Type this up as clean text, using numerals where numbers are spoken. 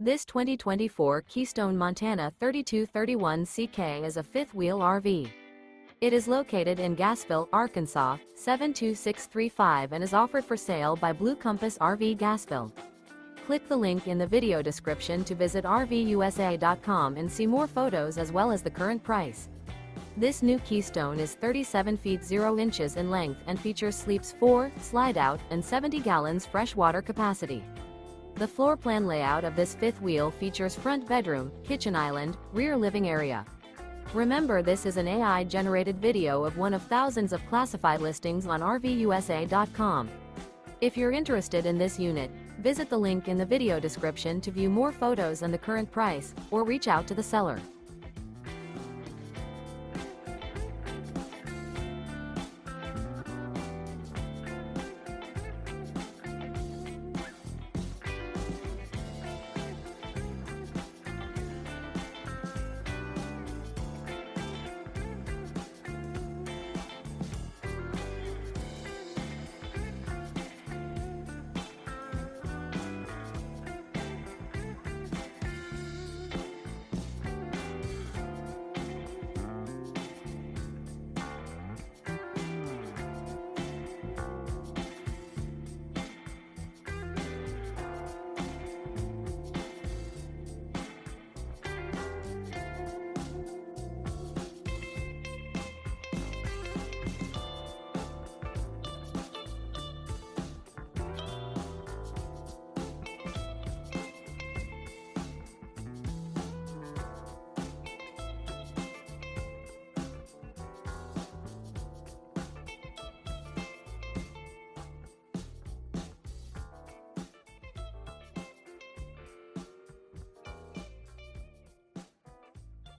This 2024 Keystone Montana 3231CK is a fifth-wheel RV. It is located in Gassville, Arkansas, 72635 and is offered for sale by Blue Compass RV Gassville. Click the link in the video description to visit RVUSA.com and see more photos as well as the current price. This new Keystone is 37 feet 0 inches in length and features sleeps 4, slide-out, and 70 gallons freshwater capacity. The floor plan layout of this fifth wheel features front bedroom, kitchen island, rear living area. Remember, this is an AI-generated video of one of thousands of classified listings on RVUSA.com. If you're interested in this unit, visit the link in the video description to view more photos and the current price, or reach out to the seller.